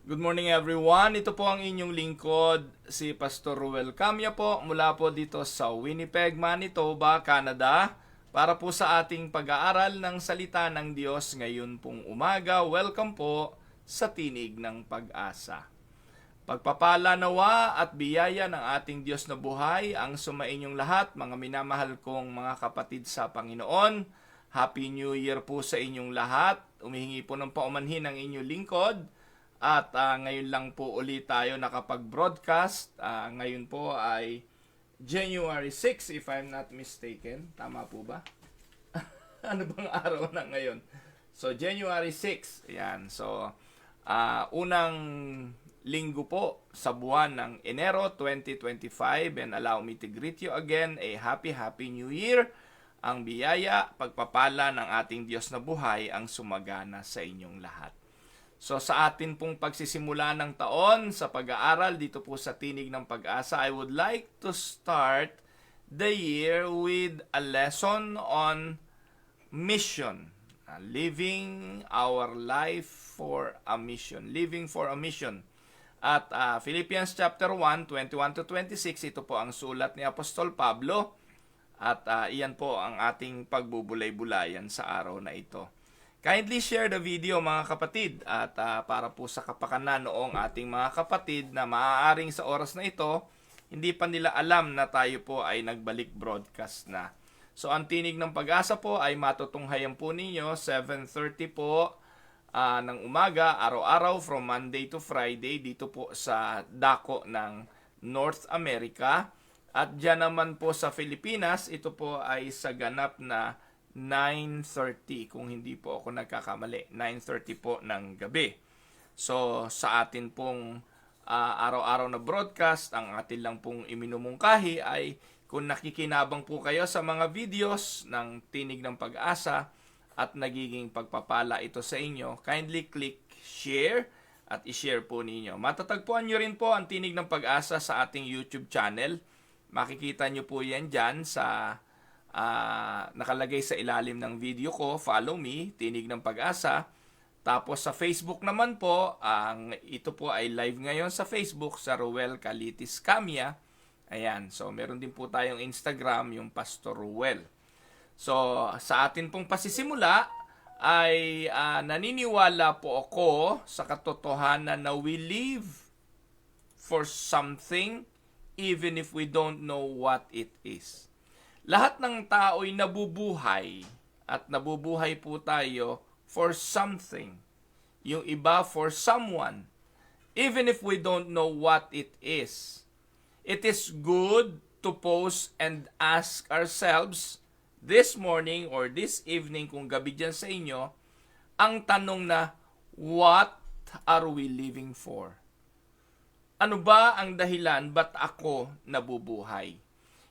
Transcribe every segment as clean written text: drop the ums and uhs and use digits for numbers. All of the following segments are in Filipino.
Good morning everyone. Ito po ang inyong lingkod, si Pastor Ruel Camya po, mula po dito sa Winnipeg, Manitoba, Canada, para po sa ating pag-aaral ng salita ng Diyos ngayon pong umaga. Welcome po sa Tinig ng Pag-asa. Pagpapala nawa at biyaya ng ating Diyos na buhay ang sumainyong lahat, mga minamahal kong mga kapatid sa Panginoon. Happy New Year po sa inyong lahat. Umihingi po ng paumanhin ang inyong lingkod. At ngayon lang po ulit tayo nakapag-broadcast. Ngayon po ay January 6, if I'm not mistaken. Tama po ba? Ano bang araw na ngayon? So, January 6. Ayan. So, unang linggo po sa buwan ng Enero 2025. And allow me to greet you again a happy New Year. Ang biyaya, pagpapala ng ating Diyos na buhay ang sumagana sa inyong lahat. So sa atin pong pagsisimula ng taon sa pag-aaral dito po sa Tinig ng Pag-asa, I would like to start the year with a lesson on mission. Living our life for a mission. Living for a mission. At Philippians chapter 1, 21 to 26, ito po ang sulat ni Apostol Pablo. At iyan po ang ating pagbubulay-bulayan sa araw na ito. Kindly share the video mga kapatid at para po sa kapakanan noong ating mga kapatid na maaaring sa oras na ito, hindi pa nila alam na tayo po ay nagbalik broadcast na. So ang Tinig ng Pag-asa po ay matutunghayan po ninyo 7:30 po ng umaga, araw-araw from Monday to Friday dito po sa dako ng North America. At dyan naman po sa Pilipinas, ito po ay sa ganap na 9:30 kung hindi po ako nagkakamali. 9:30 po ng gabi. So sa atin pong araw-araw na broadcast, ang atin lang pong iminumungkahi ay kung nakikinabang po kayo sa mga videos ng Tinig ng Pag-asa at nagiging pagpapala ito sa inyo, kindly click share at i-share po ninyo. Matatagpuan nyo rin po ang Tinig ng Pag-asa sa ating YouTube channel. Makikita nyo po yan dyan sa nakalagay sa ilalim ng video ko. Follow me, Tinig ng Pag-asa. Tapos sa Facebook naman po, ito po ay live ngayon sa Facebook sa Ruel Calitis Camya. Ayan, so meron din po tayong Instagram, yung Pastor Ruel. So sa atin pong pasisimula ay naniniwala po ako sa katotohanan na we live for something even if we don't know what it is. Lahat ng tao'y nabubuhay at nabubuhay po tayo for something. Yung iba for someone. Even if we don't know what it is. It is good to pause and ask ourselves this morning or this evening kung gabi dyan sa inyo, ang tanong na, what are we living for? Ano ba ang dahilan ba't ako nabubuhay?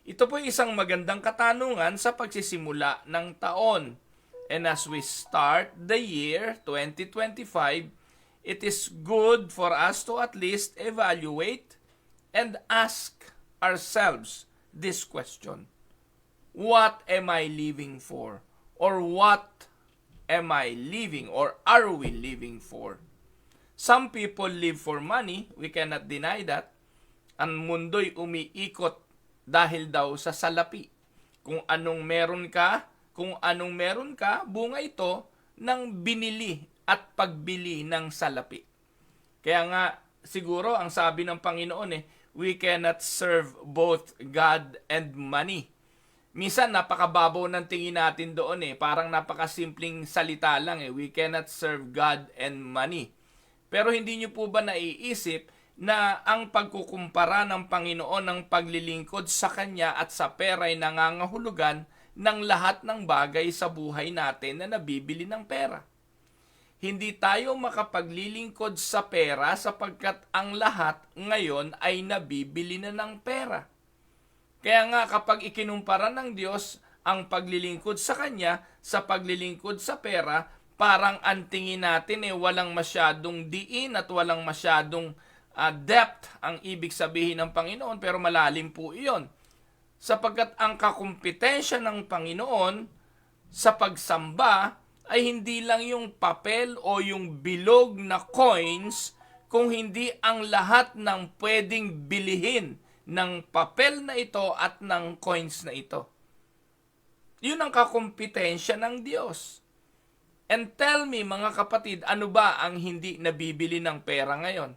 Ito po isang magandang katanungan sa pagsisimula ng taon. And as we start the year 2025, it is good for us to at least evaluate and ask ourselves this question. What am I living for? Or what am I living or are we living for? Some people live for money. We cannot deny that. Ang mundo'y umiikot dahil daw sa salapi. Kung anong meron ka, bunga ito ng binili at pagbili ng salapi. Kaya nga, siguro ang sabi ng Panginoon we cannot serve both God and money. Minsan napakababaw ng tingin natin doon parang napakasimpleng salita lang we cannot serve God and money. Pero hindi nyo po ba naiisip na ang pagkukumpara ng Panginoon ng paglilingkod sa Kanya at sa pera ay nangangahulugan ng lahat ng bagay sa buhay natin na nabibili ng pera. Hindi tayo makapaglilingkod sa pera sapagkat ang lahat ngayon ay nabibili na ng pera. Kaya nga kapag ikinumpara ng Diyos ang paglilingkod sa Kanya sa paglilingkod sa pera, parang ang tingin natin walang masyadong diin at walang masyadong depth ang ibig sabihin ng Panginoon, pero malalim po iyon. Sapagkat ang kakumpetensya ng Panginoon sa pagsamba ay hindi lang yung papel o yung bilog na coins kung hindi ang lahat ng pwedeng bilihin ng papel na ito at ng coins na ito. Yun ang kakumpetensya ng Diyos. And tell me mga kapatid, ano ba ang hindi nabibili ng pera ngayon?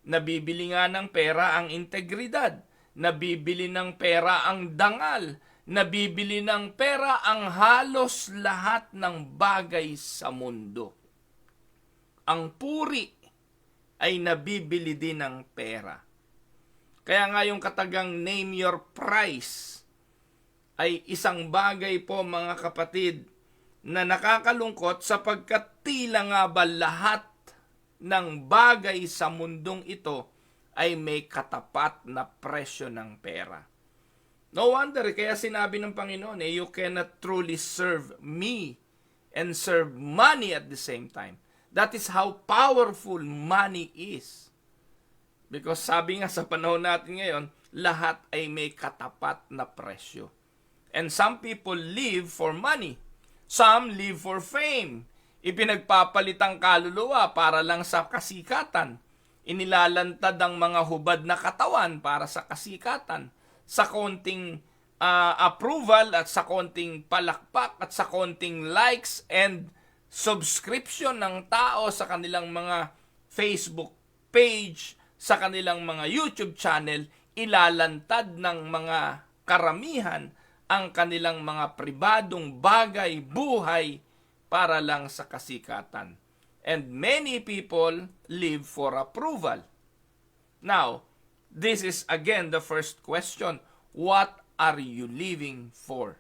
Nabibili nga ng pera ang integridad, nabibili ng pera ang dangal, nabibili ng pera ang halos lahat ng bagay sa mundo. Ang puri ay nabibili din ng pera. Kaya nga yung katagang name your price ay isang bagay po mga kapatid na nakakalungkot sapagkat tila nga ba lahat ng bagay sa mundong ito ay may katapat na presyo ng pera. No wonder, kaya sinabi ng Panginoon, you cannot truly serve me and serve money at the same time. That is how powerful money is. Because sabi nga sa panahon natin ngayon, lahat ay may katapat na presyo. And some people live for money. Some live for fame. Ipinagpapalit ang kaluluwa para lang sa kasikatan. Inilalantad ang mga hubad na katawan para sa kasikatan. Sa konting approval at sa konting palakpak at sa konting likes and subscription ng tao sa kanilang mga Facebook page, sa kanilang mga YouTube channel, ilalantad ng mga karamihan ang kanilang mga pribadong bagay, buhay, para lang sa kasikatan. And many people live for approval. Now, this is again the first question. What are you living for?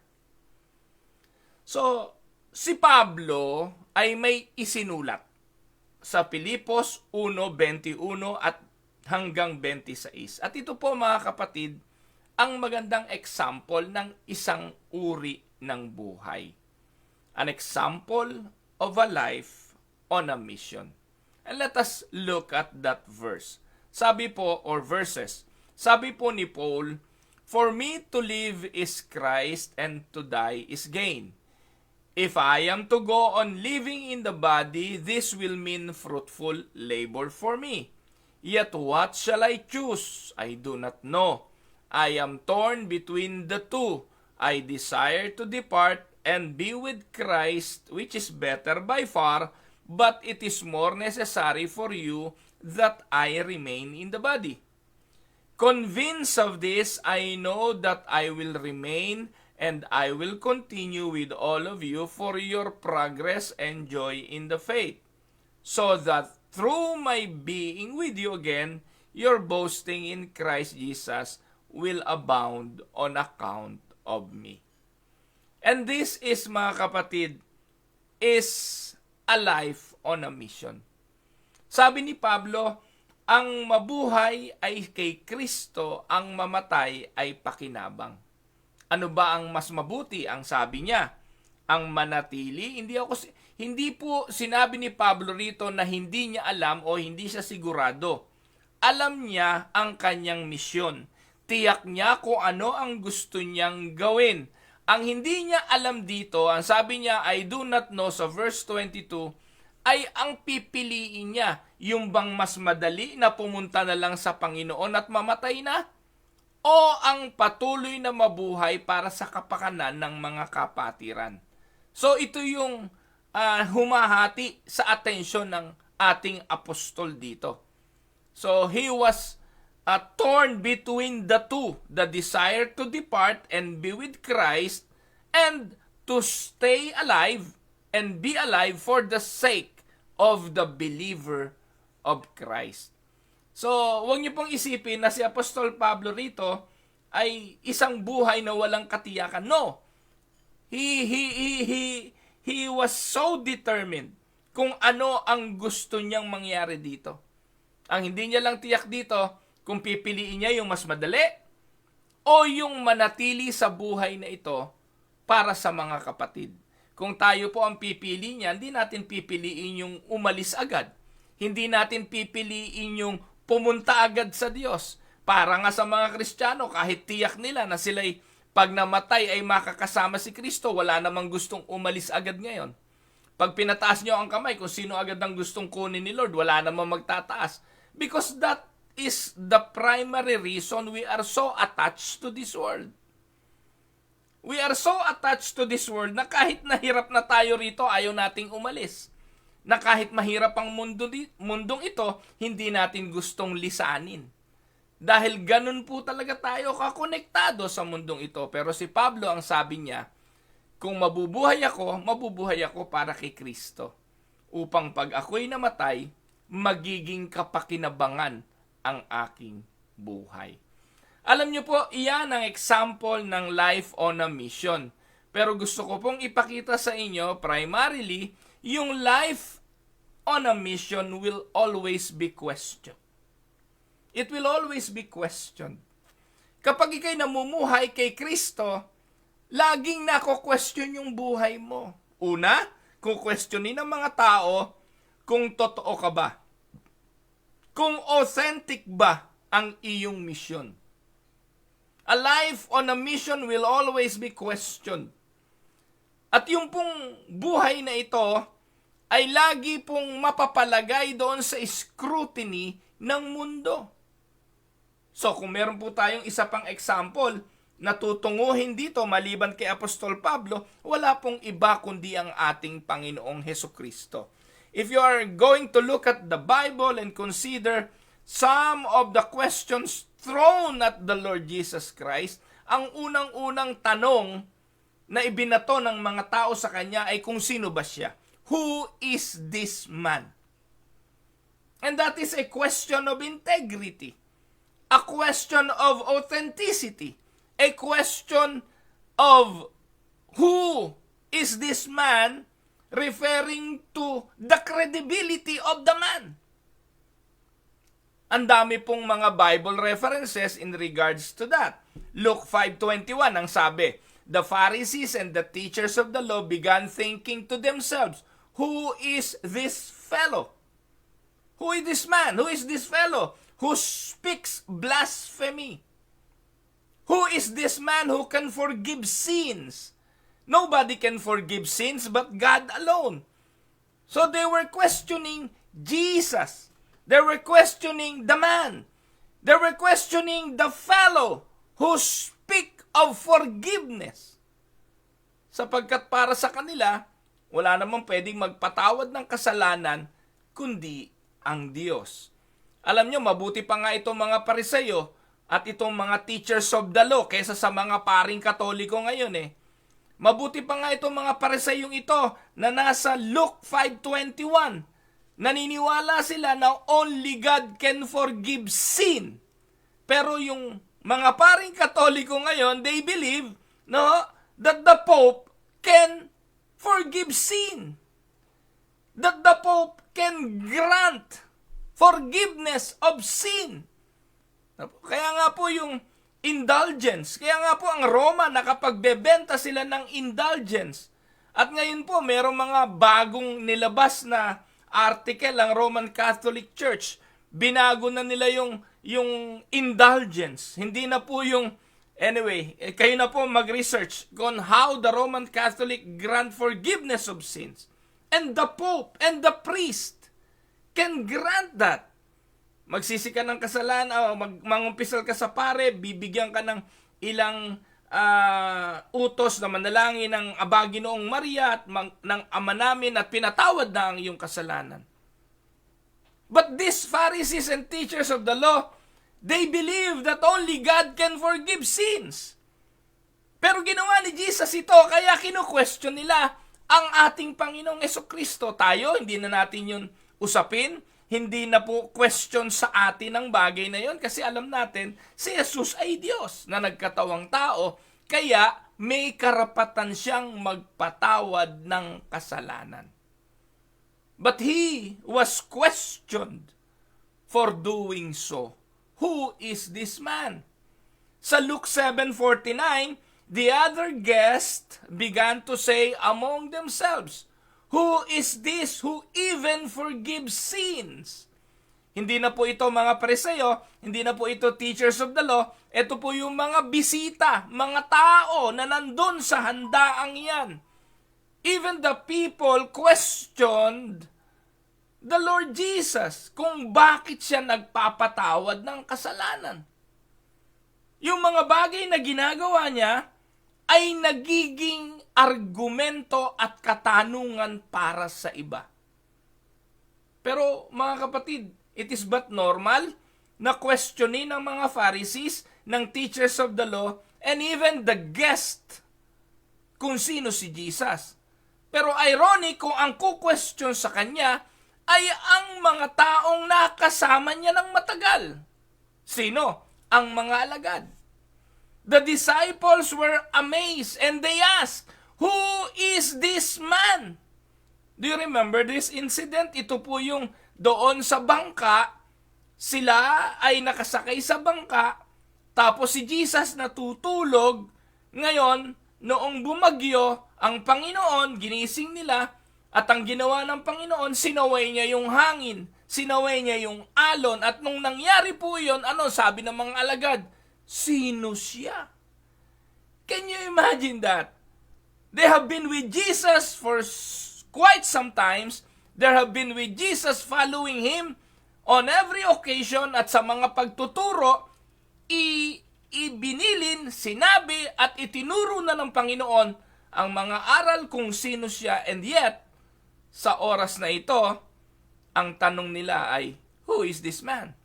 So, si Pablo ay may isinulat sa Filipos 1:21 at hanggang 26. At ito po mga kapatid, ang magandang example ng isang uri ng buhay. An example of a life on a mission. And let us look at that verse. Sabi po, or verses, sabi po ni Paul, "For me to live is Christ and to die is gain. If I am to go on living in the body, this will mean fruitful labor for me. Yet what shall I choose? I do not know. I am torn between the two. I desire to depart and be with Christ, which is better by far, but it is more necessary for you that I remain in the body. Convinced of this, I know that I will remain and I will continue with all of you for your progress and joy in the faith, so that through my being with you again, your boasting in Christ Jesus will abound on account of me." And this is, mga kapatid, is a life on a mission. Sabi ni Pablo, ang mabuhay ay kay Kristo, ang mamatay ay pakinabang. Ano ba ang mas mabuti? Ang sabi niya, ang manatili, hindi po sinabi ni Pablo rito na hindi niya alam o hindi siya sigurado. Alam niya ang kanyang misyon. Tiyak niya kung ano ang gusto niyang gawin. Ang hindi niya alam dito, ang sabi niya, I do not know, sa verse 22, ay ang pipiliin niya, yung bang mas madali na pumunta na lang sa Panginoon at mamatay na? O ang patuloy na mabuhay para sa kapakanan ng mga kapatiran? So ito yung humahati sa atensyon ng ating apostol dito. So he was torn between the two, the desire to depart and be with Christ, and to stay alive and be alive for the sake of the believer of Christ. So, huwag niyo pong isipin na si Apostol Pablo rito ay isang buhay na walang katiyakan. No. He was so determined kung ano ang gusto niyang mangyari dito. Ang hindi niya lang tiyak dito, kung pipiliin niya yung mas madali o yung manatili sa buhay na ito para sa mga kapatid. Kung tayo po ang pipili niya, hindi natin pipiliin yung umalis agad. Hindi natin pipiliin yung pumunta agad sa Diyos. Para nga sa mga Kristiyano, kahit tiyak nila na sila'y pag namatay ay makakasama si Kristo, wala namang gustong umalis agad ngayon. Pag pinataas niyo ang kamay, kung sino agad ang gustong kunin ni Lord, wala namang magtataas. Because that is the primary reason we are so attached to this world. We are so attached to this world na kahit nahirap na tayo rito, ayaw nating umalis. Na kahit mahirap ang mundong ito, hindi natin gustong lisanin. Dahil ganun po talaga tayo kakonektado sa mundong ito. Pero si Pablo, ang sabi niya, kung mabubuhay ako para kay Kristo. Upang pag ako'y namatay, magiging kapakinabangan ang aking buhay. Alam niyo po, iyan ang example ng life on a mission. Pero gusto ko pong ipakita sa inyo, primarily, yung life on a mission will always be questioned. It will always be questioned. Kapag ikay namumuhay kay Kristo, laging nako-question yung buhay mo. Una, kukwestiyonin ng mga tao kung totoo ka ba. Kung authentic ba ang iyong mission. A life on a mission will always be questioned. At yung pong buhay na ito ay lagi pong mapapalagay doon sa scrutiny ng mundo. So kung meron po tayong isa pang example na tutunguhin dito maliban kay Apostol Pablo, wala pong iba kundi ang ating Panginoong Hesukristo. If you are going to look at the Bible and consider some of the questions thrown at the Lord Jesus Christ, ang unang-unang tanong na ibinato ng mga tao sa kanya ay kung sino ba siya? Who is this man? And that is a question of integrity, a question of authenticity, a question of who is this man, referring to the credibility of the man. Ang dami pong mga Bible references in regards to that. Luke 5:21 ang sabi, the Pharisees and the teachers of the law began thinking to themselves, who is this fellow? Who is this man? Who is this fellow who speaks blasphemy? Who is this man who can forgive sins? Nobody can forgive sins but God alone. So they were questioning Jesus. They were questioning the man. They were questioning the fellow who speak of forgiveness. Sapagkat para sa kanila, wala namang pwedeng magpatawad ng kasalanan kundi ang Diyos. Alam nyo, mabuti pa nga itong mga Pariseyo at itong mga teachers of the law kaysa sa mga paring Katoliko ngayon eh. Mabuti pa nga itong mga Pariseyong ito na nasa Luke 5:21. Naniniwala sila na only God can forgive sin. Pero yung mga paring Katoliko ngayon, they believe that the Pope can forgive sin. That the Pope can grant forgiveness of sin. Kaya nga po yung indulgence, kaya nga po ang Roma nakapagbebenta sila ng indulgence. At ngayon po, mayroong mga bagong nilabas na article ang Roman Catholic Church. Binago na nila yung indulgence. Hindi na po yung, anyway, kayo na po mag-research on how the Roman Catholic grant forgiveness of sins. And the Pope and the priest can grant that. Magsisi ka ng kasalanan, mangumpisal ka sa pare, bibigyan ka ng ilang utos na manalangin ng Aba Ginoong Maria at ng Ama namin at pinatawad na ang iyong kasalanan. But these Pharisees and teachers of the law, they believe that only God can forgive sins. Pero ginawa ni Jesus ito, kaya kino-question nila ang ating Panginoong Hesukristo. Tayo, hindi na natin yun usapin. Hindi na po question sa atin ang bagay na yon kasi alam natin si Jesus ay Diyos na nagkatawang tao, kaya may karapatan siyang magpatawad ng kasalanan. But he was questioned for doing so. Who is this man? Sa Luke 7:49, the other guests began to say among themselves, who is this who even forgives sins? Hindi na po ito mga Pariseo, hindi na po ito teachers of the law, ito po yung mga bisita, mga tao na nandun sa handaang yan. Even the people questioned the Lord Jesus kung bakit siya nagpapatawad ng kasalanan. Yung mga bagay na ginagawa niya ay nagiging argumento at katanungan para sa iba. Pero mga kapatid, it is but normal na questionin ng mga Pharisees, ng teachers of the law, and even the guest kung sino si Jesus. Pero ironic kung ang ku-question sa kanya ay ang mga taong nakasama niya ng matagal. Sino? Ang mga alagad. The disciples were amazed and they asked, "Who is this man?" Do you remember this incident? Ito po yung doon sa bangka, sila ay nakasakay sa bangka, tapos si Jesus natutulog. Ngayon, noong bumagyo, ang Panginoon, ginising nila, at ang ginawa ng Panginoon, sinaway niya yung hangin, sinaway niya yung alon, at nung nangyari po yun, ano sabi ng mga alagad? Sino siya? Can you imagine that? They have been with Jesus for quite some times. They have been with Jesus, following Him on every occasion, at sa mga pagtuturo, ibinilin, sinabi, at itinuro na ng Panginoon ang mga aral kung sino siya, and yet, sa oras na ito, ang tanong nila ay, "Who is this man?"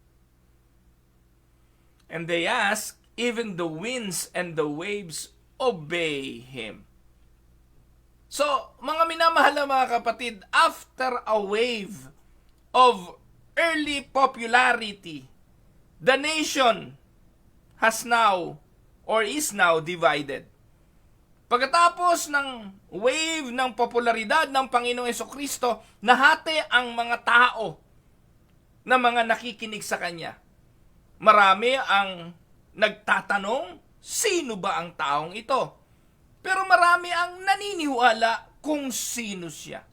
And they ask, even the winds and the waves obey Him. So, mga minamahal na mga kapatid, after a wave of early popularity, the nation has now or is now divided. Pagkatapos ng wave ng popularidad ng Panginoong Hesukristo, nahati ang mga tao na mga nakikinig sa Kanya. Marami ang nagtatanong, sino ba ang taong ito? Pero marami ang naniniwala kung sino siya.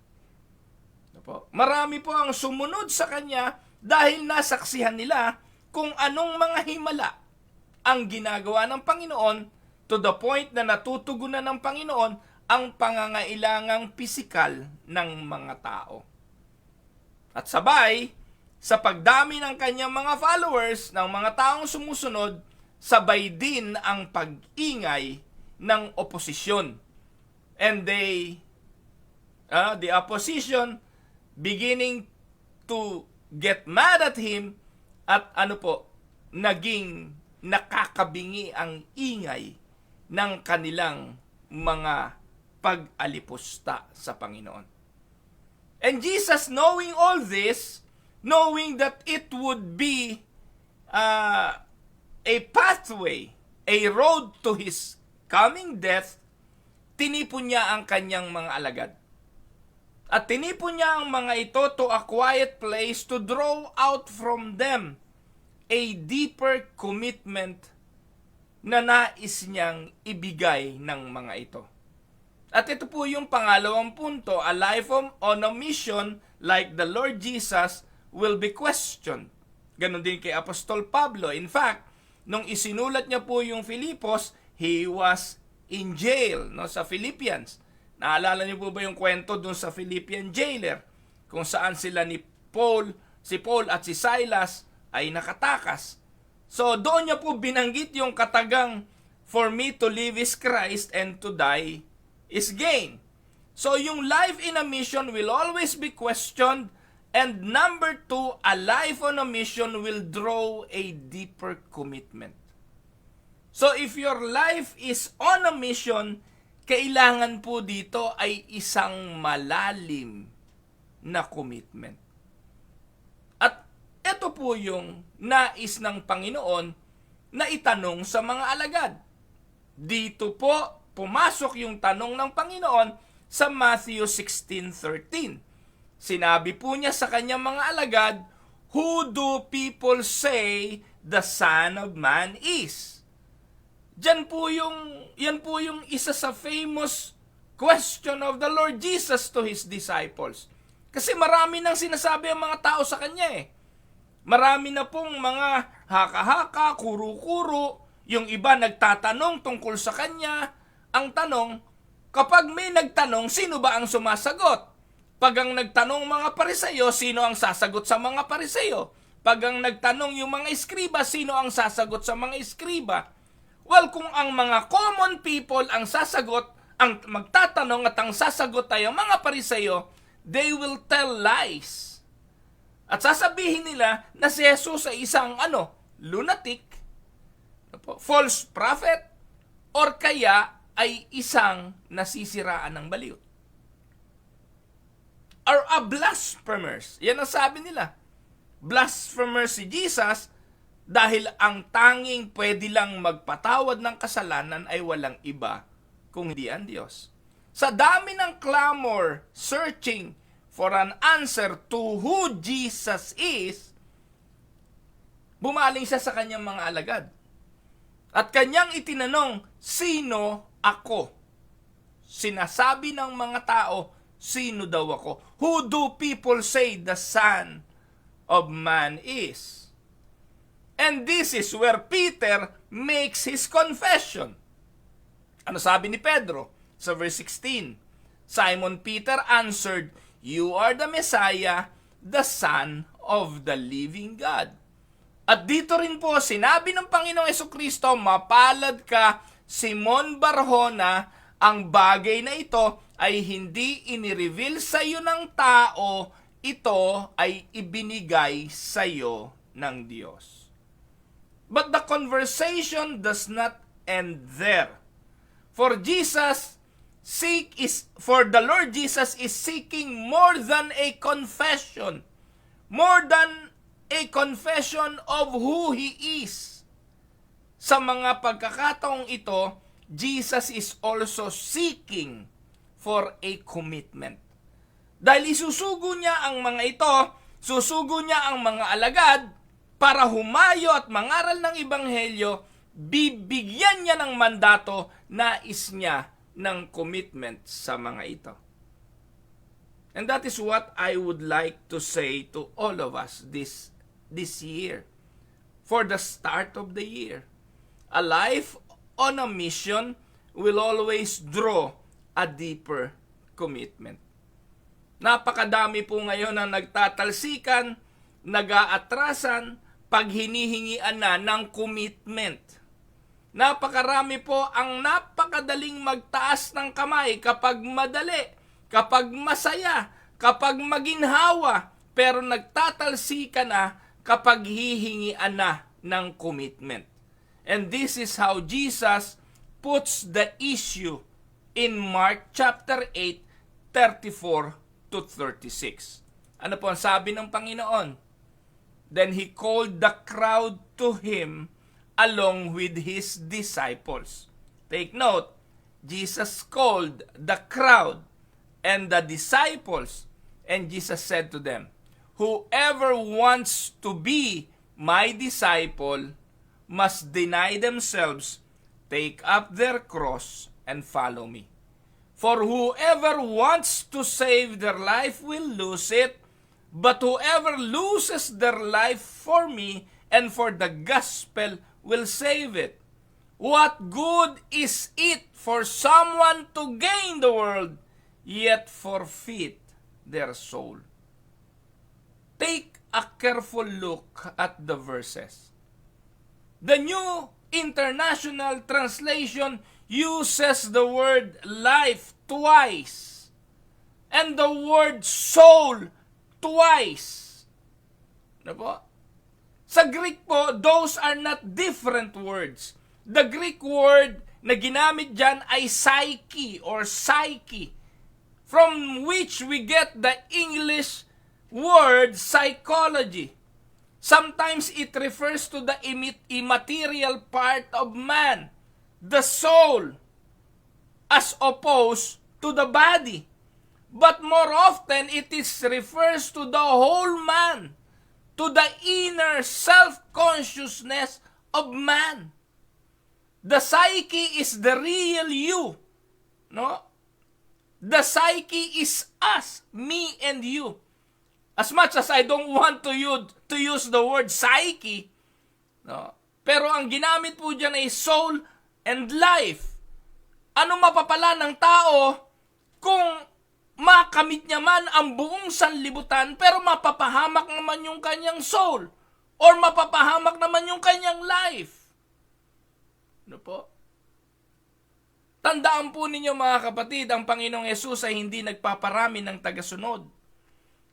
Marami po ang sumunod sa Kanya dahil nasaksihan nila kung anong mga himala ang ginagawa ng Panginoon, to the point na natutugunan ng Panginoon ang pangangailangang pisikal ng mga tao. At sabay, sa pagdami ng kanyang mga followers, ng mga taong sumusunod, sabay din ang pag-ingay ng oposisyon. And the opposition beginning to get mad at Him, at naging nakakabingi ang ingay ng kanilang mga pag-alipusta sa Panginoon. And Jesus, knowing all this, knowing that it would be a pathway, a road to His coming death, tinipon niya ang kanyang mga alagad. At tinipon niya ang mga ito to a quiet place to draw out from them a deeper commitment na nais niyang ibigay ng mga ito. At ito po yung pangalawang punto, a life on a mission like the Lord Jesus will be questioned. Ganon din kay Apostol Pablo. In fact, nung isinulat niya po yung Filipos, he was in jail, sa Philippians. Naalala niyo po ba yung kwento dun sa Philippian jailer? Kung saan sila si Paul at si Silas ay nakatakas. So doon niya po binanggit yung katagang, "For me to live is Christ and to die is gain." So yung life in a mission will always be questioned. And number 2, a life on a mission will draw a deeper commitment. So if your life is on a mission, kailangan po dito ay isang malalim na commitment. At ito po yung nais ng Panginoon na itanong sa mga alagad. Dito po pumasok yung tanong ng Panginoon sa Matthew 16:13. Sinabi po niya sa kanyang mga alagad, "Who do people say the Son of Man is?" Yan po yung isa sa famous question of the Lord Jesus to His disciples. Kasi marami nang sinasabi ang mga tao sa Kanya Marami na pong mga haka-haka, kuro-kuro, yung iba nagtatanong tungkol sa Kanya. Ang tanong, kapag may nagtanong, sino ba ang sumasagot? Pag ang nagtanong mga Pariseyo, sino ang sasagot sa mga Pariseyo? Pag ang nagtanong yung mga Iskriba, sino ang sasagot sa mga Iskriba? Well, kung ang mga common people ang sasagot, ang magtatanong at ang sasagot ay ang mga Pariseyo, they will tell lies. At sasabihin nila na si Jesus ay isang lunatic, false prophet, or kaya ay isang nasisiraan ng baliw. Or a blasphemers. Yan ang sabi nila. Blasphemers si Jesus dahil ang tanging pwede lang magpatawad ng kasalanan ay walang iba kung hindi ang Diyos. Sa dami ng clamor, searching for an answer to who Jesus is, bumaling siya sa kanyang mga alagad. At kanyang itinanong, sino ako? Sinasabi ng mga tao, sino daw ako? Who do people say the Son of Man is? And this is where Peter makes his confession. Ano sabi ni Pedro? Sa verse 16, Simon Peter answered, you are the Messiah, the Son of the living God. At dito rin po, sinabi ng Panginoong Jesucristo, mapalad ka, Simon Barjona, ang bagay na ito ay hindi inireveal sa iyo ng tao, ito ay ibinigay sa iyo ng Diyos. But the conversation does not end there. For the Lord Jesus is seeking more than a confession. More than a confession of who He is. Sa mga pagkakataong ito, Jesus is also seeking for a commitment. Dahil isusugo niya ang mga ito, susugo niya ang mga alagad para humayo at mangaral ng Ebanghelyo, bibigyan niya ng mandato, nais niya ng commitment sa mga ito. And that is what I would like to say to all of us this year, for the start of the year. A life on a mission will always draw a deeper commitment. Napakadami po ngayon na nagtatalsikan, nag-aatrasan, pag hinihingian na ng commitment. Napakarami po ang napakadaling magtaas ng kamay kapag madali, kapag masaya, kapag maginhawa, pero nagtatalsika na kapag hihingian na ng commitment. And this is how Jesus puts the issue in Mark chapter 8, 34 to 36. Ano po ang sabi ng Panginoon? Then He called the crowd to Him along with His disciples. Take note, Jesus called the crowd and the disciples, and Jesus said to them, whoever wants to be my disciple must deny themselves, take up their cross, and follow me. For whoever wants to save their life will lose it, but whoever loses their life for me and for the gospel will save it. What good is it for someone to gain the world, yet forfeit their soul? Take a careful look at the verses. The New International Translation uses the word life twice and the word soul twice. Ano po? Sa Greek po, those are not different words. The Greek word na ginamit dyan ay psyche or psyche, from which we get the English word psychology. Sometimes it refers to the immaterial part of man, the soul, as opposed to the body. But more often, it refers to the whole man, to the inner self-consciousness of man. The psyche is the real you. No? The psyche is us, me and you. As much as I don't want to use the word psyche, no? Pero ang ginamit po dyan ay soul and life. Ano mapapala ng tao kung makamit niya man ang buong sanlibutan, pero mapapahamak naman yung kanyang soul. Or mapapahamak naman yung kanyang life. Ano po? Tandaan po ninyo mga kapatid, ang Panginoong Yesus ay hindi nagpaparami ng tagasunod.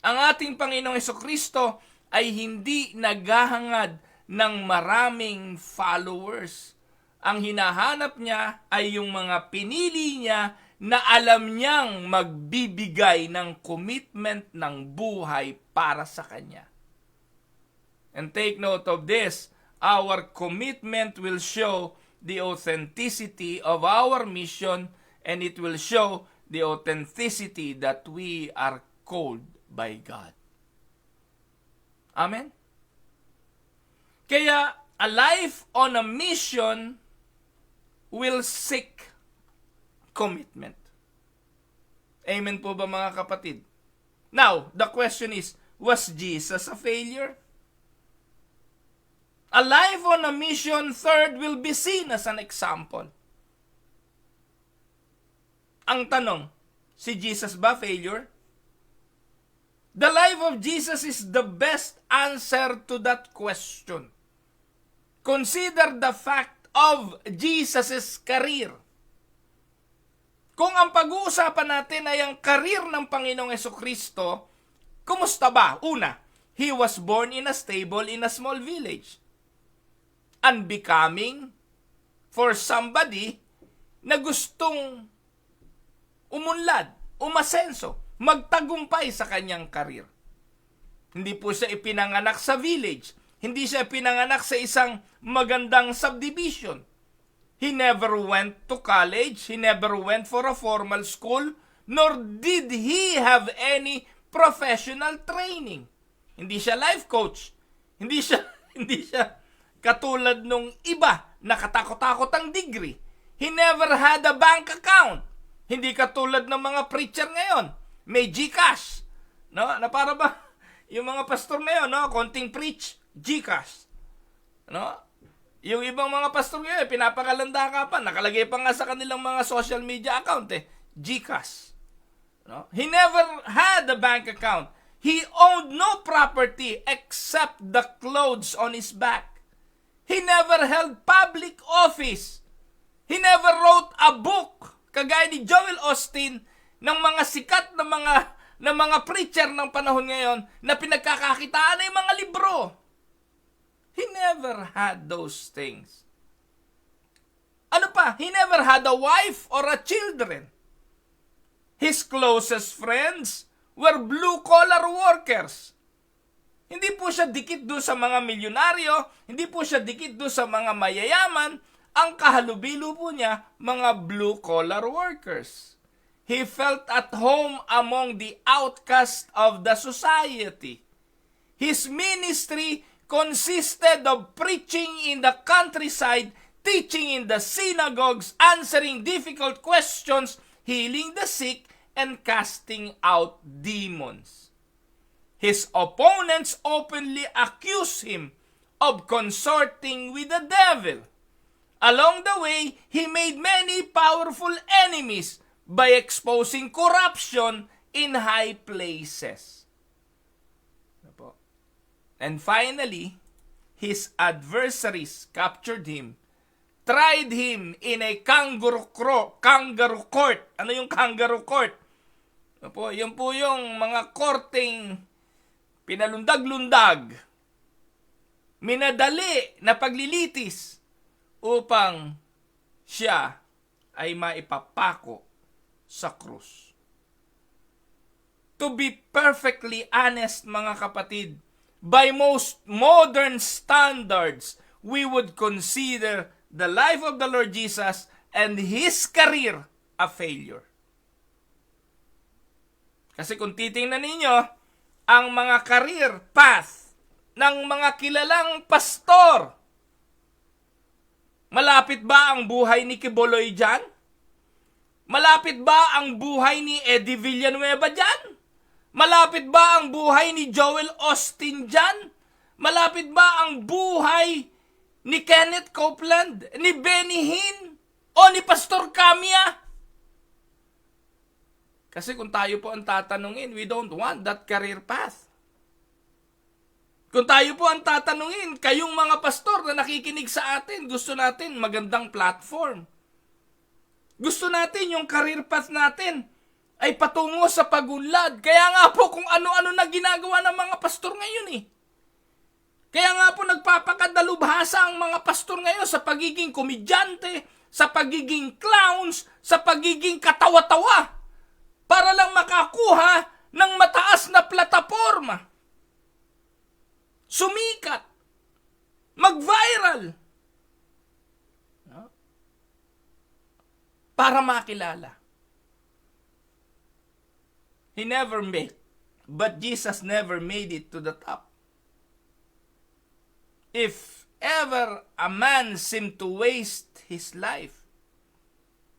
Ang ating Panginoong Jesucristo ay hindi naghahangad ng maraming followers. Ang hinahanap niya ay yung mga pinili niya na alam niyang magbibigay ng commitment ng buhay para sa Kanya. And take note of this, our commitment will show the authenticity of our mission, and it will show the authenticity that we are called by God. Amen? Kaya, a life on a mission will seek commitment. Amen po ba mga kapatid? Now, the question is, was Jesus a failure? A life on a mission, third, will be seen as an example. Ang tanong, si Jesus ba failure? The life of Jesus is the best answer to that question. Consider the fact of Jesus' career. Kung ang pag-uusapan natin ay ang career ng Panginoong Jesucristo, kumusta ba? Una, He was born in a stable in a small village. Unbecoming for somebody na gustong umunlad, umasenso, magtagumpay sa kanyang karir. Hindi po siya ipinanganak sa village. Hindi siya ipinanganak sa isang magandang subdivision. He never went to college. He never went for a formal school. Nor did he have any professional training. Hindi siya life coach. Hindi siya katulad nung iba na katakot-takot ang degree. He never had a bank account. Hindi katulad ng mga preacher ngayon. May GCash. No? Na para ba yung mga pastor ngayon, no? Konting preach, GCash. No? Yung ibang mga pastor ngayon, pinapakalanda ka pa. Nakalagay pa nga sa kanilang mga social media account, GCash. No? He never had a bank account. He owned no property except the clothes on his back. He never held public office. He never wrote a book, kagaya ni Joel Osteen, ng mga sikat na mga preacher ng panahon ngayon na pinagkakakitaan ay mga libro. He never had those things. Ano pa? He never had a wife or a children. His closest friends were blue-collar workers. Hindi po siya dikit doon sa mga milyonaryo, hindi po siya dikit doon sa mga mayayaman. Ang kahalubilo po niya, mga blue-collar workers. He felt at home among the outcasts of the society. His ministry consisted of preaching in the countryside, teaching in the synagogues, answering difficult questions, healing the sick, and casting out demons. His opponents openly accused him of consorting with the devil. Along the way, he made many powerful enemies by exposing corruption in high places. And finally, his adversaries captured him, tried him in a kangaroo court. Ano yung kangaroo court? Yan po yung mga korteng pinalundag-lundag, minadali na paglilitis upang siya ay maipapako sa krus. To be perfectly honest, mga kapatid, by most modern standards, we would consider the life of the Lord Jesus and His career a failure. Kasi kung titingnan ninyo, ang mga career path ng mga kilalang pastor, malapit ba ang buhay ni Kiboloy dyan? Malapit ba ang buhay ni Eddie Villanueva dyan? Malapit ba ang buhay ni Joel Osteen dyan? Malapit ba ang buhay ni Kenneth Copeland, ni Benny Hinn, o ni Pastor Camia? Kasi kung tayo po ang tatanungin, we don't want that career path. Kung tayo po ang tatanungin, kayong mga pastor na nakikinig sa atin, gusto natin magandang platform. Gusto natin yung career path natin ay patungo sa pagunlad. Kaya nga po kung ano-ano na ginagawa ng mga pastor ngayon eh. Kaya nga po nagpapakadalubhasa ang mga pastor ngayon sa pagiging komedyante, sa pagiging clowns, sa pagiging katawa-tawa para lang makakuha ng mataas na plataforma. Sumikat. Mag-viral. No? Para makilala. He never made. But Jesus never made it to the top. If ever a man seemed to waste his life,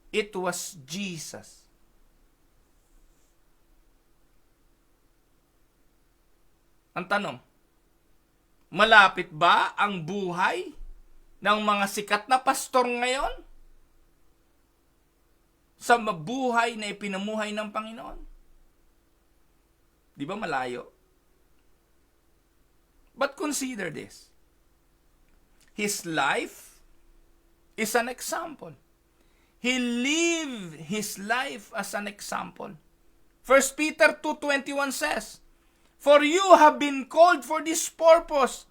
it was Jesus. Ang tanong, malapit ba ang buhay ng mga sikat na pastor ngayon sa mabuhay na ipinamuhay ng Panginoon? Di ba malayo? But consider this. His life is an example. He lived his life as an example. 1 Peter 2:21 says, "For you have been called for this purpose.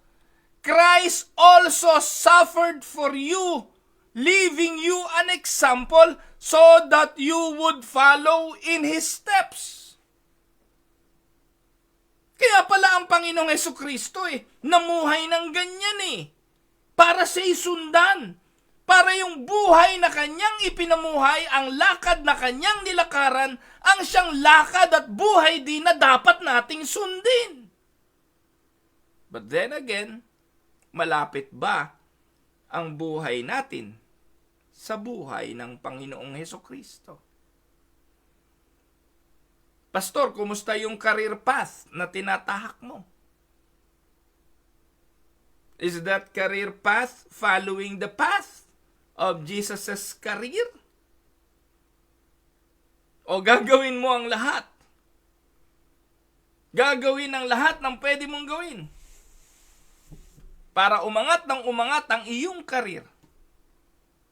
Christ also suffered for you, leaving you an example so that you would follow in His steps." Kaya pala ang Panginoong Hesukristo namuhay ng ganyan para sa isundan. Para yung buhay na kanyang ipinamuhay, ang lakad na kanyang nilakaran, ang siyang lakad at buhay din na dapat nating sundin. But then again, malapit ba ang buhay natin sa buhay ng Panginoong Hesukristo? Pastor, kumusta yung career path na tinatahak mo? Is that career path following the path of Jesus' career? O gagawin mo ang lahat? Gagawin ang lahat ng pwede mong gawin para umangat ng umangat ang iyong career.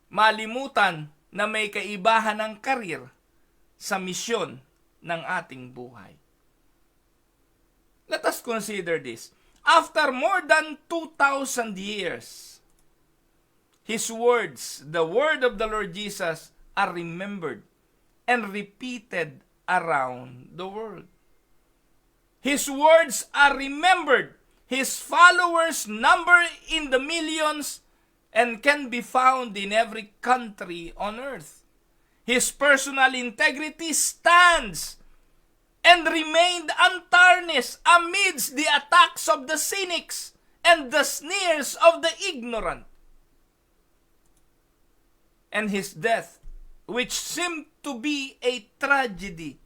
Malimutan na may kaibahan ng career sa misyon ng ating buhay. Let us consider this. After more than 2,000 years, His words, the word of the Lord Jesus, are remembered and repeated around the world. His words are remembered. His followers number in the millions and can be found in every country on earth. His personal integrity stands and remained untarnished amidst the attacks of the cynics and the sneers of the ignorant. And his death, which seemed to be a tragedy,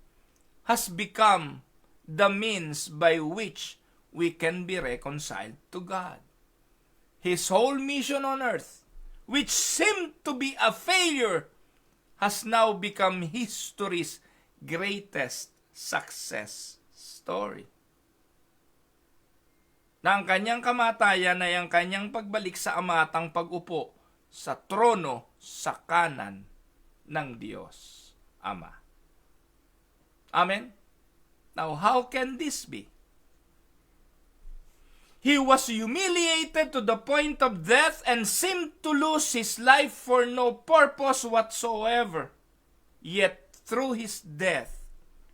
has become the means by which we can be reconciled to God. His whole mission on earth, which seemed to be a failure, has now become history's greatest success story. Na ang kanyang kamatayan ay ang kanyang pagbalik sa amatang pag-upo sa trono sa kanan ng Diyos Ama. Amen? Now, how can this be? He was humiliated to the point of death and seemed to lose his life for no purpose whatsoever. Yet, through his death,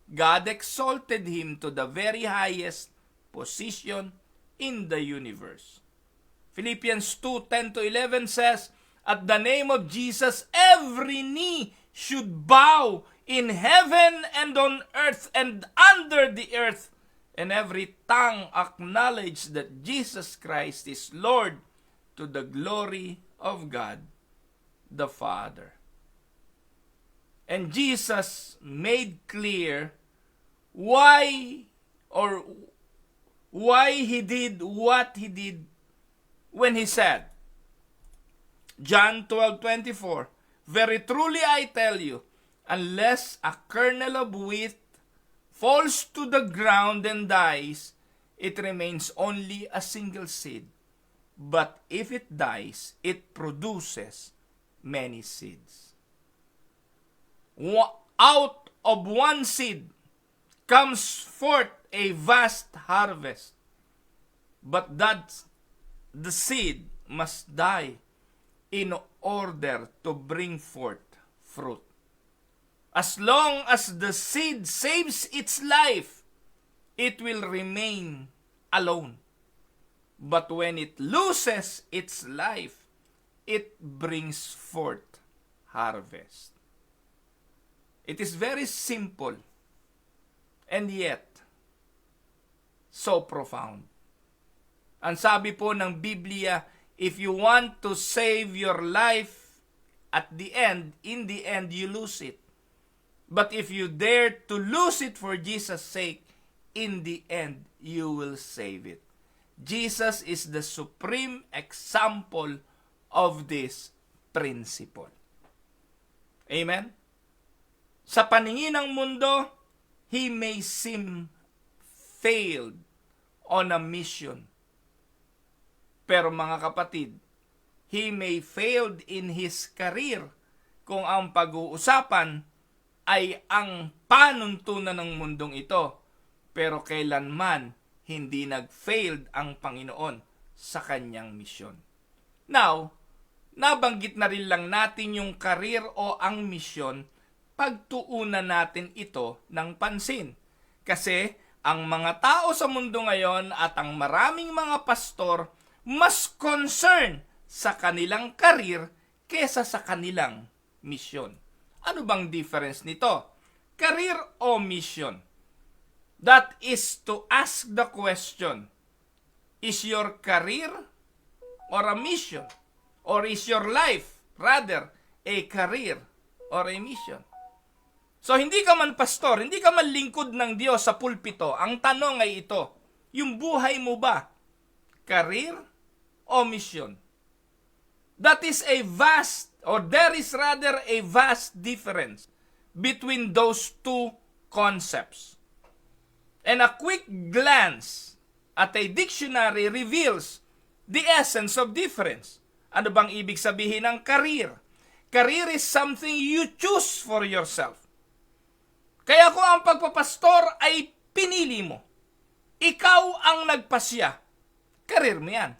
God exalted him to the very highest position in the universe. Philippians 2:10-11 says, "At the name of Jesus, every knee should bow in heaven and on earth and under the earth, and every tongue acknowledge that Jesus Christ is Lord, to the glory of God the Father." And Jesus made clear why he did what he did when he said, John 12:24, "Very truly I tell you, unless a kernel of wheat falls to the ground and dies, it remains only a single seed. But if it dies, it produces many seeds. Out of one seed comes forth a vast harvest. But that the seed must die in order to bring forth fruit. As long as the seed saves its life, it will remain alone. But when it loses its life, it brings forth harvest. It is very simple and yet so profound. Ang sabi po ng Biblia, if you want to save your life in the end you lose it. But if you dare to lose it for Jesus' sake, in the end you will save it. Jesus is the supreme example of this principle. Amen? Sa paningin ng mundo, he may seem failed on a mission. Pero mga kapatid, he may failed in his career kung ang pag-uusapan ay ang panuntunan ng mundong ito. Pero kailanman hindi nag-failed ang Panginoon sa kanyang misyon. Now, nabanggit na rin lang natin yung career o ang misyon, pagtuunan natin ito ng pansin. Kasi ang mga tao sa mundo ngayon at ang maraming mga pastor mas concern sa kanilang career kesa sa kanilang misyon. Ano bang difference nito? Career o mission? That is to ask the question, is your career or a mission? Or is your life rather a career or a mission? So hindi ka man pastor, hindi ka man lingkod ng Diyos sa pulpito. Ang tanong ay ito, yung buhay mo ba, career o mission? That is a vast, or there is rather a vast difference between those two concepts. And a quick glance at a dictionary reveals the essence of difference. Ano bang ibig sabihin ng career? Career is something you choose for yourself. Kaya kung ang pagpapastor ay pinili mo, ikaw ang nagpasya, career mo yan.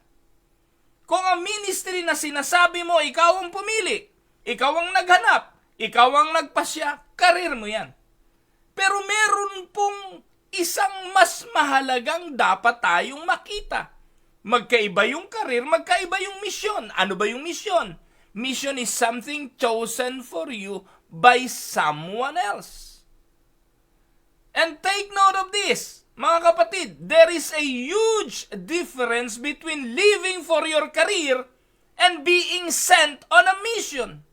Kung ang ministry na sinasabi mo, ikaw ang pumili, ikaw ang naghanap, ikaw ang nagpasya, career mo yan. Pero meron pong isang mas mahalagang dapat tayong makita. Magkaiba yung career, magkaiba yung misyon. Ano ba yung misyon? Mission is something chosen for you by someone else. And take note of this, mga kapatid, there is a huge difference between living for your career and being sent on a mission.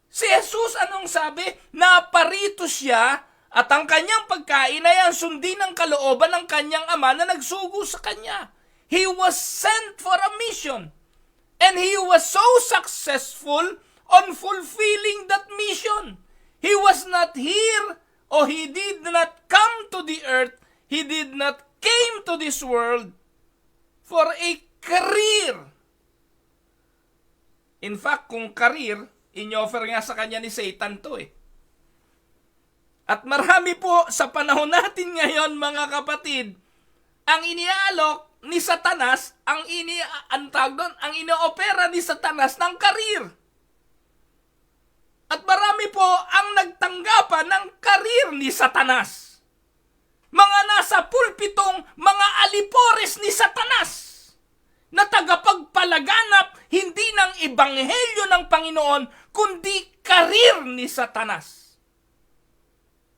Si Jesus anong sabi? Naparito siya at ang kanyang pagkain ay ang sundin ng kalooban ng kanyang ama na nagsugo sa kanya. He was sent for a mission. And he was so successful on fulfilling that mission. He was not here, or he did not come to the earth, he did not came to this world for a career. In fact, kung career, in-offer nga sa kanya ni Satan to eh. At marami po sa panahon natin ngayon, mga kapatid, ang inialok ni Satanas, ang inoopera ni Satanas ng career. At marami po ang nagtanggapan ng career ni Satanas. Mga nasa pulpitong mga alipores ni Satanas na tagapagpalaganap hindi ng ebanghelyo ng Panginoon, kundi career ni Satanas.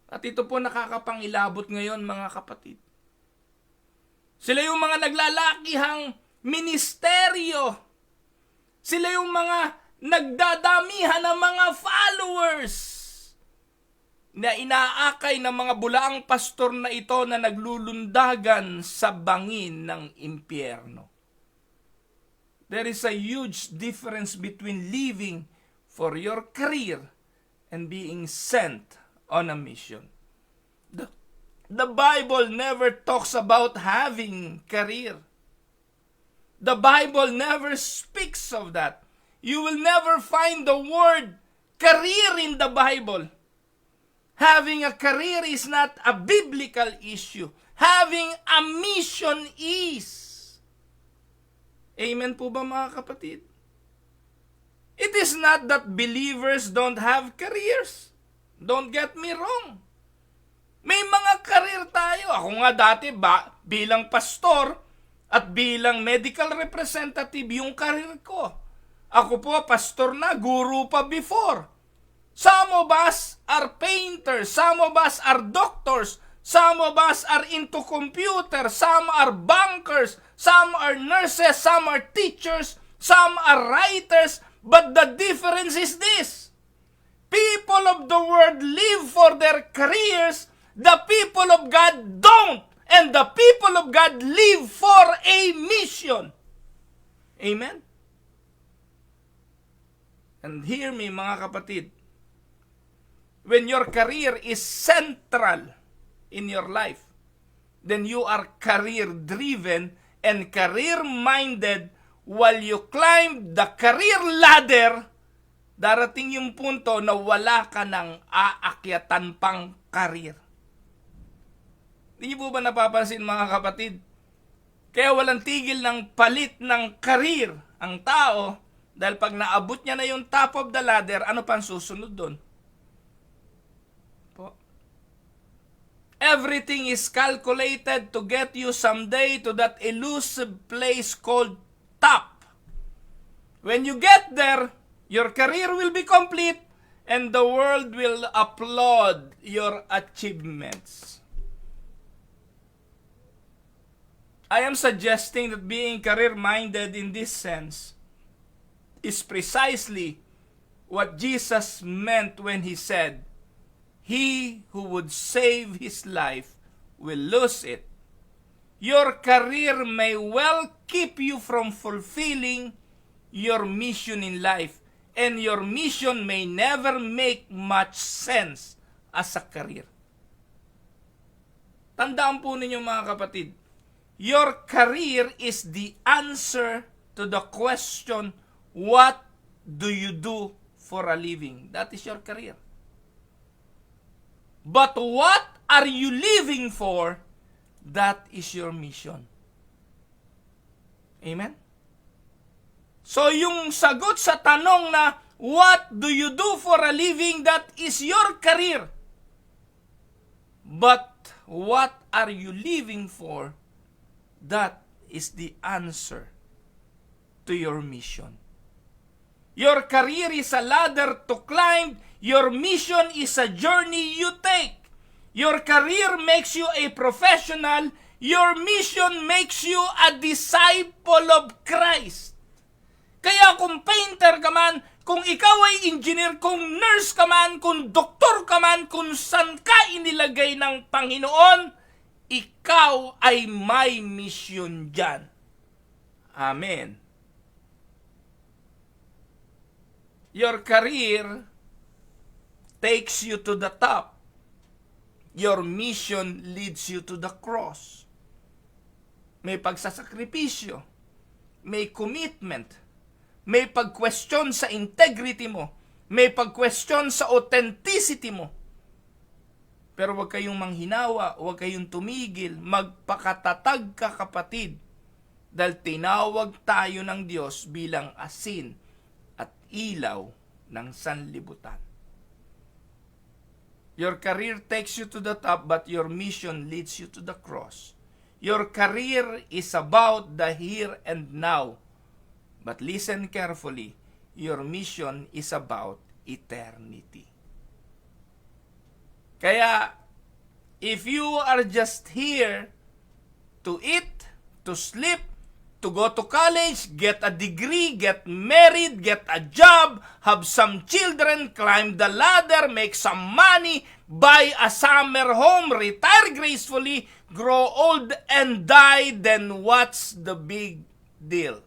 At ito po nakakapangilabot ngayon, mga kapatid. Sila yung mga naglalakihang ministeryo. Sila yung mga nagdadamihan ng mga followers na inaakay ng mga bulaang pastor na ito na naglulundagan sa bangin ng impyerno. There is a huge difference between living for your career and being sent on a mission. the Bible never talks about having career. The Bible never speaks of that. You will never find the word career in the Bible. Having a career is not a biblical issue. Having a mission is. Amen po ba mga kapatid? It is not that believers don't have careers. Don't get me wrong. May mga career tayo. Ako nga dati bilang pastor at bilang medical representative yung career ko. Ako po pastor na, guru pa before. Some of us are painters, some of us are doctors, some of us are into computer, some are bankers, some are nurses, some are teachers, some are writers, but the difference is this. People of the world live for their careers, the people of God don't, and the people of God live for a mission. Amen? And hear me mga kapatid, when your career is central in your life, then you are career-driven and career-minded while you climb the career ladder, darating yung punto na wala ka ng aakyatan pang career. Hindi niyo po ba napapansin mga kapatid? Kaya walang tigil ng palit ng career ang tao dahil pag naabot niya na yung top of the ladder, ano pang susunod doon? Everything is calculated to get you someday to that elusive place called top. When you get there, your career will be complete and the world will applaud your achievements. I am suggesting that being career-minded in this sense is precisely what Jesus meant when he said, "He who would save his life will lose it." Your career may well keep you from fulfilling your mission in life, and your mission may never make much sense as a career. Tandaan po ninyo mga kapatid, your career is the answer to the question, what do you do for a living? That is your career. But what are you living for? That is your mission. Amen? So yung sagot sa tanong na, what do you do for a living? That is your career. But what are you living for? That is the answer to your mission. Your career is a ladder to climb. Your mission is a journey you take. Your career makes you a professional. Your mission makes you a disciple of Christ. Kaya kung painter ka man, kung ikaw ay engineer, kung nurse ka man, kung doktor ka man, kung saan ka inilagay ng Panginoon, ikaw ay may mission dyan. Amen. Your career takes you to the top. Your mission leads you to the cross. May pagsasakripisyo, may commitment, may pag-question sa integrity mo, may pag-question sa authenticity mo. Pero huwag kayong manghinawa, huwag kayong tumigil, magpakatatag ka kapatid, dahil tinawag tayo ng Diyos bilang asin at ilaw ng sanlibutan. Your career takes you to the top, but your mission leads you to the cross. Your career is about the here and now. But listen carefully, your mission is about eternity. Kaya, if you are just here to eat, to sleep, to go to college, get a degree, get married, get a job, have some children, climb the ladder, make some money, buy a summer home, retire gracefully, grow old and die, then what's the big deal?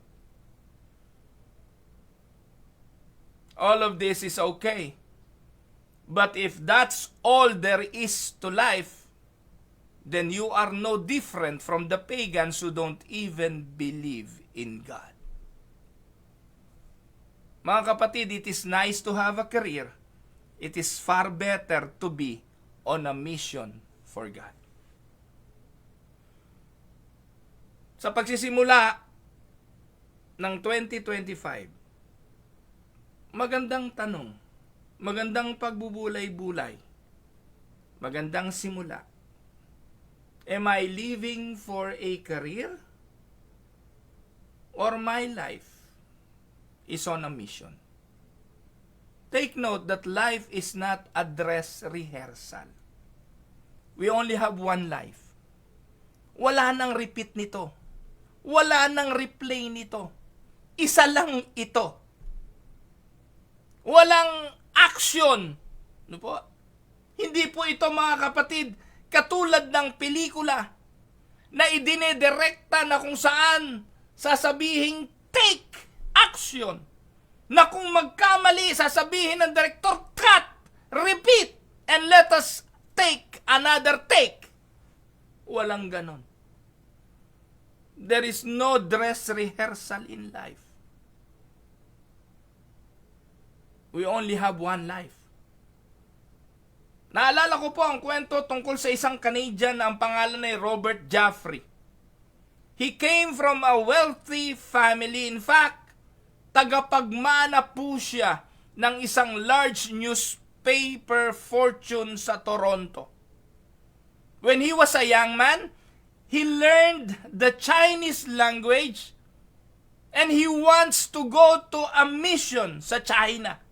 All of this is okay. But if that's all there is to life, then you are no different from the pagans who don't even believe in God. Mga kapatid, it is nice to have a career. It is far better to be on a mission for God. Sa pagsisimula ng 2025, magandang tanong, magandang pagbubulay-bulay, magandang simula. Am I living for a career? Or my life is on a mission? Take note that life is not a dress rehearsal. We only have one life. Wala nang repeat nito. Wala nang replay nito. Isa lang ito. Walang action. Ano po? Hindi po ito, mga kapatid, katulad ng pelikula na idinedirekta na kung saan sasabihin take action. Na kung magkamali, sasabihin ng director, cut, repeat, and let us take another take. Walang ganon. There is no dress rehearsal in life. We only have one life. Naalala ko po ang kwento tungkol sa isang Canadian na ang pangalan ay Robert Joffrey. He came from a wealthy family. In fact, tagapagmana po siya ng isang large newspaper fortune sa Toronto. When he was a young man, he learned the Chinese language and he wants to go to a mission sa China.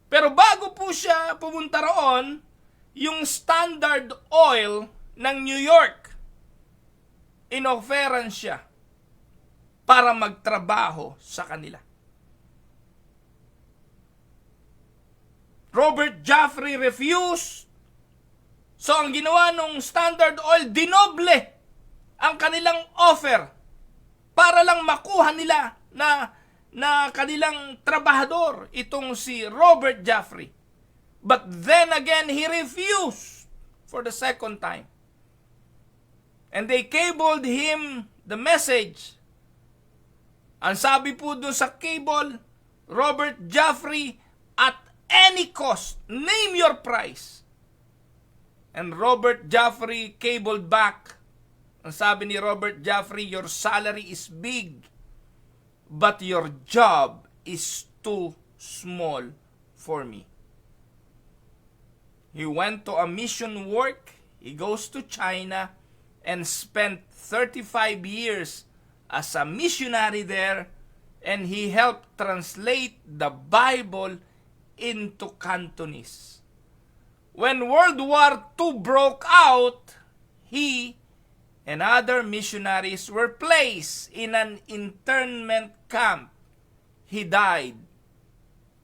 Pero bago po siya pumunta roon, yung Standard Oil ng New York, inofferan siya para magtrabaho sa kanila. Robert Joffrey refused. So ang ginawa ng Standard Oil, dinoble ang kanilang offer para lang makuha nila na kanilang trabahador, itong si Robert Joffrey. But then again, he refused for the second time. And they cabled him the message. Ang sabi po doon sa cable, Robert Joffrey, at any cost, name your price. And Robert Joffrey cabled back. Ang sabi ni Robert Joffrey, your salary is big, but your job is too small for me. He went to a mission work. He goes to China and spent 35 years as a missionary there, and he helped translate the Bible into Cantonese. When World War II broke out, he and other missionaries were placed in an internment camp. He died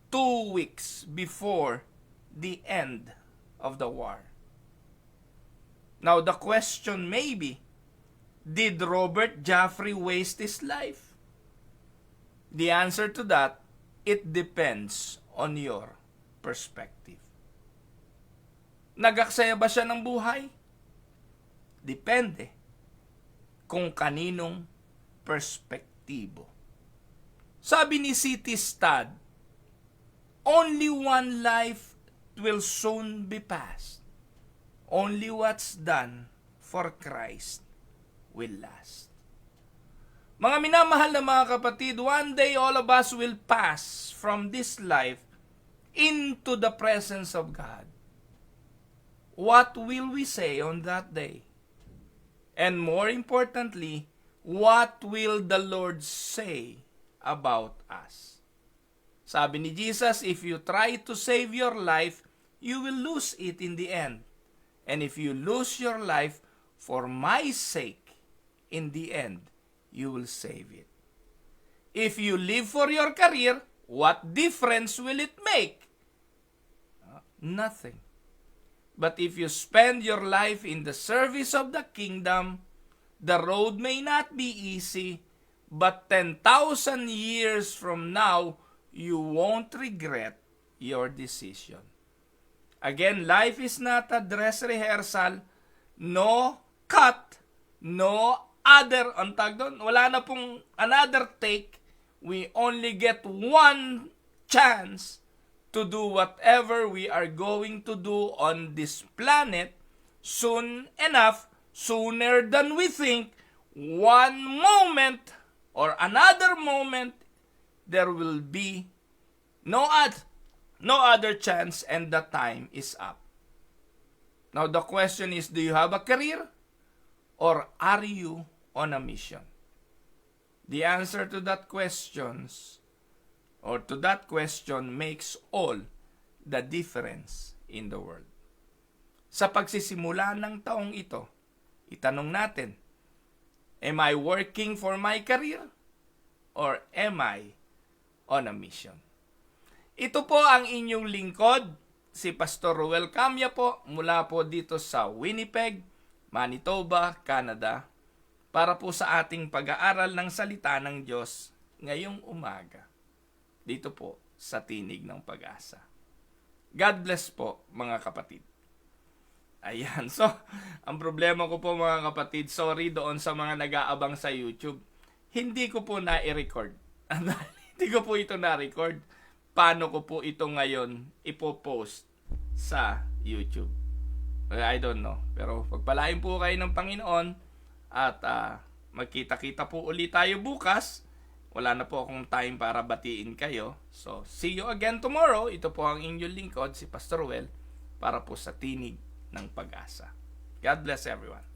2 weeks before the end of the war. Now the question may be, did Robert Joffrey waste his life? The answer to that, it depends on your perspective. Nagaksaya ba siya ng buhay? Depende kung kaninong perspektibo. Sabi ni C.T. Studd, only one life will soon be passed. Only what's done for Christ will last. Mga minamahal na mga kapatid, one day all of us will pass from this life into the presence of God. What will we say on that day? And more importantly, what will the Lord say about us? Sabi ni Jesus, if you try to save your life, you will lose it in the end. And if you lose your life for my sake, in the end, you will save it. If you live for your career, what difference will it make? Nothing. But if you spend your life in the service of the kingdom, the road may not be easy, but 10,000 years from now, you won't regret your decision. Again, life is not a dress rehearsal. no cut, no other, ang tag doon, wala na pong another take. We only get one chance to do whatever we are going to do on this planet soon enough, sooner than we think. One moment or another moment, there will be no other chance, and the time is up. Now the question is, do you have a career or are you on a mission? The answer to that question makes all the difference in the world. Sa pagsisimula ng taong ito, itanong natin, am I working for my career or am I on a mission? Ito po ang inyong lingkod, si Pastor Ruel Camya po, mula po dito sa Winnipeg, Manitoba, Canada, para po sa ating pag-aaral ng salita ng Diyos ngayong umaga, dito po sa Tinig ng Pag-asa. God bless po, mga kapatid. Ayan, so, ang problema ko po, mga kapatid, sorry doon sa mga nag-aabang sa YouTube, hindi ko po na-record. Hindi ko po ito na-record. Paano ko po ito ngayon ipopost sa YouTube? I don't know. Pero pagpalain po kayo ng Panginoon at magkita-kita po ulit tayo bukas. Wala na po akong time para batiin kayo. So, see you again tomorrow. Ito po ang inyong lingkod, si Pastor Ruel, para po sa Tinig ng Pag-asa. God bless everyone.